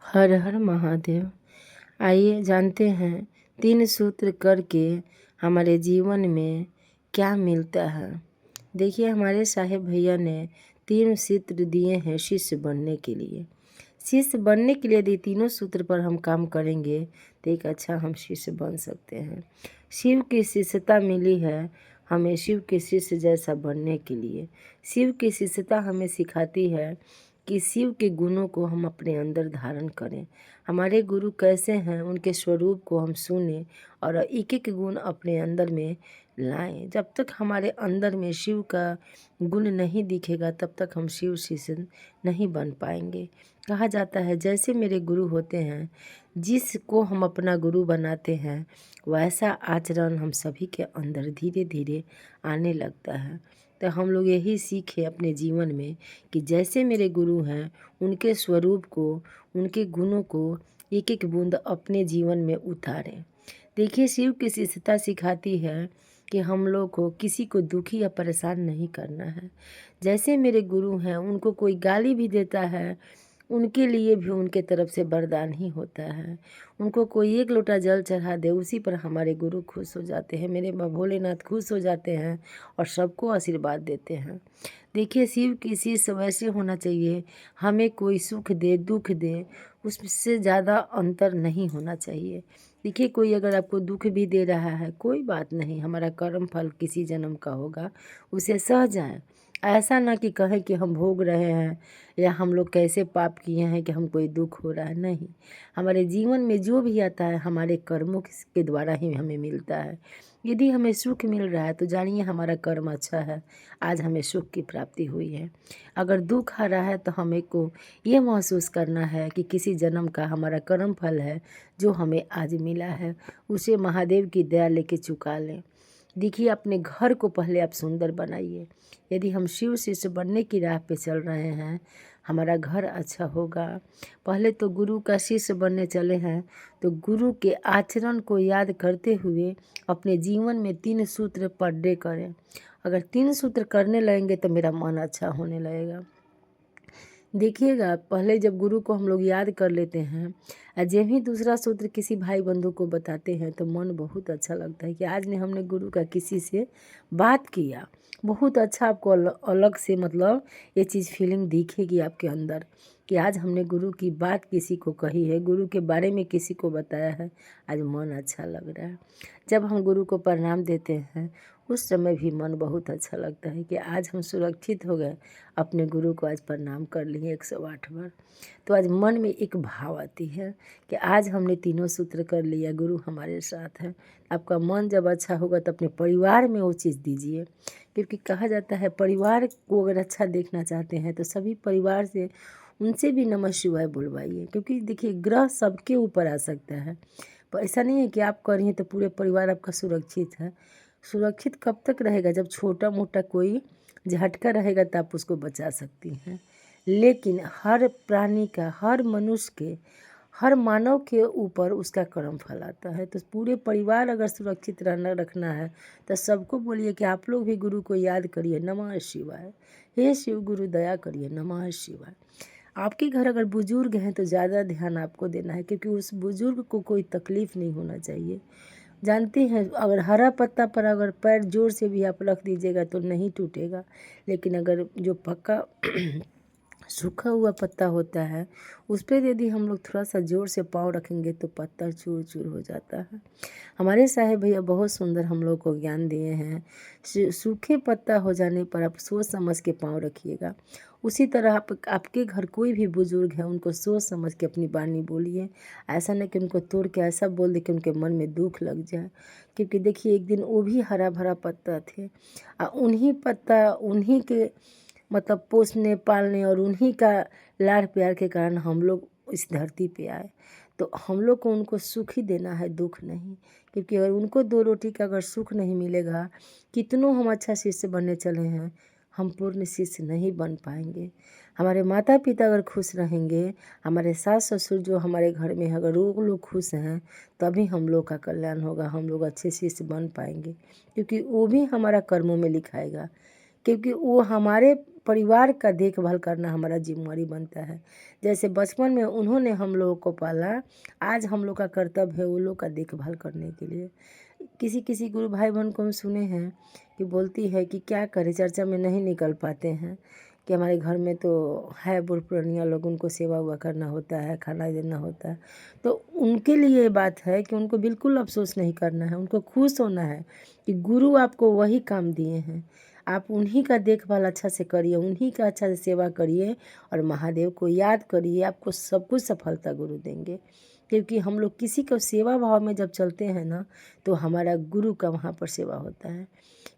हर हर महादेव। आइए जानते हैं 3 सूत्र करके हमारे जीवन में क्या मिलता है। देखिए, हमारे साहेब भैया ने 3 सूत्र दिए हैं शिष्य बनने के लिए। शिष्य बनने के लिए यदि तीनों सूत्र पर हम काम करेंगे तो एक अच्छा हम शिष्य बन सकते हैं। शिव की शिष्यता मिली है हमें शिव के शिष्य जैसा बनने के लिए। शिव की शिष्यता हमें सिखाती है कि शिव के गुणों को हम अपने अंदर धारण करें। हमारे गुरु कैसे हैं उनके स्वरूप को हम सुनें और एक एक गुण अपने अंदर में लाएं। जब तक हमारे अंदर में शिव का गुण नहीं दिखेगा तब तक हम शिव शिष्य नहीं बन पाएंगे। कहा जाता है जैसे मेरे गुरु होते हैं, जिसको हम अपना गुरु बनाते हैं वैसा आचरण हम सभी के अंदर धीरे धीरे आने लगता है। तो हम लोग यही सीखे अपने जीवन में कि जैसे मेरे गुरु हैं उनके स्वरूप को, उनके गुणों को एक एक बूंद अपने जीवन में उतारें। देखिए, शिव की शिष्यता सिखाती है कि हम लोग को किसी को दुखी या परेशान नहीं करना है। जैसे मेरे गुरु हैं, उनको कोई गाली भी देता है उनके लिए भी उनके तरफ से वरदान ही होता है। उनको कोई 1 लोटा जल चढ़ा दे उसी पर हमारे गुरु खुश हो जाते हैं, मेरे माँ भोलेनाथ खुश हो जाते हैं और सबको आशीर्वाद देते हैं। देखिए, शिव की शिष्य वैसे होना चाहिए, हमें कोई सुख दे दुख दे उससे ज़्यादा अंतर नहीं होना चाहिए। देखिए, कोई अगर आपको दुख भी दे रहा है कोई बात नहीं, हमारा कर्म फल किसी जन्म का होगा, उसे सह जाएं। ऐसा ना कि कहें कि हम भोग रहे हैं या हम लोग कैसे पाप किए हैं कि हम कोई दुख हो रहा है। नहीं, हमारे जीवन में जो भी आता है हमारे कर्मों के द्वारा ही हमें मिलता है। यदि हमें सुख मिल रहा है तो जानिए हमारा कर्म अच्छा है, आज हमें सुख की प्राप्ति हुई है। अगर दुख आ रहा है तो हमें को ये महसूस करना है कि किसी जन्म का हमारा कर्म फल है जो हमें आज मिला है, उसे महादेव की दया लेके चुका लें। देखिए, अपने घर को पहले आप सुंदर बनाइए। यदि हम शिव शिष्य बनने की राह पे चल रहे हैं, हमारा घर अच्छा होगा। पहले तो गुरु का शिष्य बनने चले हैं तो गुरु के आचरण को याद करते हुए अपने जीवन में 3 सूत्र पर डे करें। अगर 3 सूत्र करने लगेंगे तो मेरा मन अच्छा होने लगेगा। देखिएगा, पहले जब गुरु को हम लोग याद कर लेते हैं और जब भी दूसरा सूत्र किसी भाई बंधु को बताते हैं तो मन बहुत अच्छा लगता है कि आज ने हमने गुरु का किसी से बात किया। बहुत अच्छा आपको अलग से मतलब ये चीज़ फीलिंग दिखेगी आपके अंदर कि आज हमने गुरु की बात किसी को कही है, गुरु के बारे में किसी को बताया है, आज मन अच्छा लग रहा है। जब हम गुरु को प्रणाम देते हैं उस समय भी मन बहुत अच्छा लगता है कि आज हम सुरक्षित हो गए, अपने गुरु को आज प्रणाम कर लिए 108 बार। तो आज मन में एक भाव आती है कि आज हमने तीनों सूत्र कर लिया, गुरु हमारे साथ है। आपका मन जब अच्छा होगा तो अपने परिवार में वो चीज़ दीजिए, क्योंकि कहा जाता है परिवार को अगर अच्छा देखना चाहते हैं तो सभी परिवार से उनसे भी नमः शिवाय बुलवाइए। क्योंकि देखिए, ग्रह सबके ऊपर आ सकता है, पर ऐसा नहीं है कि आप करिए तो पूरे परिवार आपका सुरक्षित है। सुरक्षित कब तक रहेगा? जब छोटा मोटा कोई झटका रहेगा तो आप उसको बचा सकती हैं। लेकिन हर प्राणी का, हर मनुष्य के, हर मानव के ऊपर उसका कर्म फल आता है। तो पूरे परिवार अगर सुरक्षित रहना रखना है तो सबको बोलिए कि आप लोग भी गुरु को याद करिए, नमः शिवाय, हे शिव गुरु दया करिए, नमः शिवाय। आपके घर अगर बुजुर्ग हैं तो ज़्यादा ध्यान आपको देना है, क्योंकि उस बुजुर्ग को कोई तकलीफ़ नहीं होना चाहिए। जानते हैं, अगर हरा पत्ता पर अगर पैर जोर से भी आप रख दीजिएगा तो नहीं टूटेगा, लेकिन अगर जो पक्का सूखा हुआ पत्ता होता है उस पर यदि हम लोग थोड़ा सा ज़ोर से पाँव रखेंगे तो पत्ता चूर चूर हो जाता है। हमारे साहेब भैया बहुत सुंदर हम लोग को ज्ञान दिए हैं। सूखे पत्ता हो जाने पर आप सोच समझ के पाँव रखिएगा। उसी तरह आपके घर कोई भी बुजुर्ग है उनको सोच समझ के अपनी वाणी बोलिए। ऐसा नहीं कि उनको तोड़ के ऐसा बोल दे कि उनके मन में दुख लग जाए। क्योंकि देखिए, एक दिन वो भी हरा भरा पत्ता थे, उन्हीं के मतलब पोसने पालने और उन्हीं का लाड़ प्यार के कारण हम लोग इस धरती पे आए। तो हम लोग को उनको सुख ही देना है, दुख नहीं। क्योंकि अगर उनको 2 रोटी का अगर सुख नहीं मिलेगा, कितनों हम अच्छा शिष्य बनने चले हैं, हम पूर्ण शिष्य नहीं बन पाएंगे। हमारे माता पिता अगर खुश रहेंगे, हमारे सास ससुर जो हमारे घर में है अगर वो लोग खुश हैं, तभी हम लोग का कल्याण होगा, हम लोग अच्छे शिष्य बन पाएंगे। क्योंकि वो भी हमारा कर्मों में लिखाएगा क्योंकि वो हमारे परिवार का देखभाल करना हमारा जिम्मेवारी बनता है। जैसे बचपन में उन्होंने हम लोगों को पाला, आज हम लोग का कर्तव्य है वो लोग का देखभाल करने के लिए। किसी किसी गुरु भाई बहन को हम सुने हैं कि बोलती है कि क्या करें, चर्चा में नहीं निकल पाते हैं कि हमारे घर में तो है बूढ़ पुरानिया लोग, उनको सेवा हुआ करना होता है, खाना देना होता है। तो उनके लिए ये बात है कि उनको बिल्कुल अफसोस नहीं करना है, उनको खुश होना है कि गुरु आपको वही काम दिए हैं, आप उन्हीं का देखभाल अच्छा से करिए, उन्हीं का अच्छा से सेवा करिए और महादेव को याद करिए, आपको सब कुछ सफलता गुरु देंगे। क्योंकि हम लोग किसी को सेवा भाव में जब चलते हैं ना, तो हमारा गुरु का वहाँ पर सेवा होता है।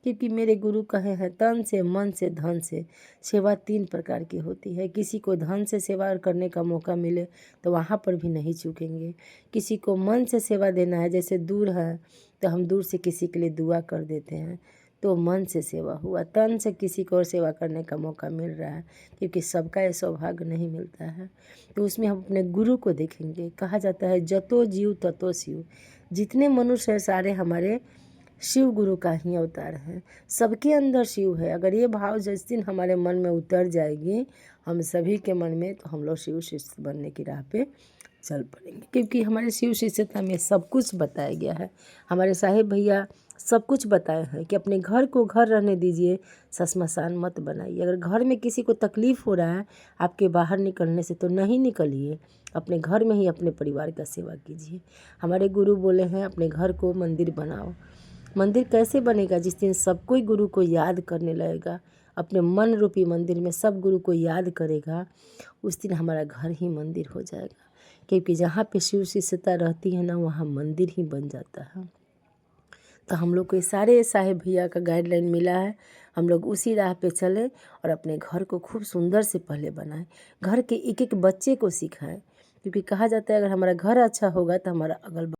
क्योंकि मेरे गुरु कहे हैं तन से, मन से, धन से सेवा 3 प्रकार की होती है। किसी को धन से सेवा करने का मौका मिले तो वहाँ पर भी नहीं चूकेंगे। किसी को मन से सेवा देना है, जैसे दूर है तो हम दूर से किसी के लिए दुआ कर देते हैं, तो मन से सेवा हुआ। तन से किसी को और सेवा करने का मौका मिल रहा है, क्योंकि सबका ये सौभाग्य नहीं मिलता है, तो उसमें हम अपने गुरु को देखेंगे। कहा जाता है जतो जीव ततो शिव, जितने मनुष्य हैं सारे हमारे शिव गुरु का ही अवतार है। सबके अंदर शिव है। अगर ये भाव जिस दिन हमारे मन में उतर जाएगी, हम सभी के मन में, तो हम लोग शिव शिष्य बनने की राह पे चल पड़ेंगे। क्योंकि हमारे शिव शिष्यता में सब कुछ बताया गया है। हमारे साहेब भैया सब कुछ बताए हैं कि अपने घर को घर रहने दीजिए, श्मशान मत बनाइए। अगर घर में किसी को तकलीफ़ हो रहा है आपके बाहर निकलने से, तो नहीं निकलिए, अपने घर में ही अपने परिवार का सेवा कीजिए। हमारे गुरु बोले हैं अपने घर को मंदिर बनाओ। मंदिर कैसे बनेगा? जिस दिन सब कोई गुरु को याद करने लगेगा, अपने मन रूपी मंदिर में सब गुरु को याद करेगा, उस दिन हमारा घर ही मंदिर हो जाएगा। क्योंकि जहाँ पे शिव शिष्यता रहती है ना, वहाँ मंदिर ही बन जाता है। तो हम लोग को ये सारे साहेब भैया का गाइडलाइन मिला है, हम लोग उसी राह पे चलें और अपने घर को खूब सुंदर से पहले बनाएं। घर के एक एक बच्चे को सिखाएं, क्योंकि कहा जाता है अगर हमारा घर अच्छा होगा तो हमारा अगल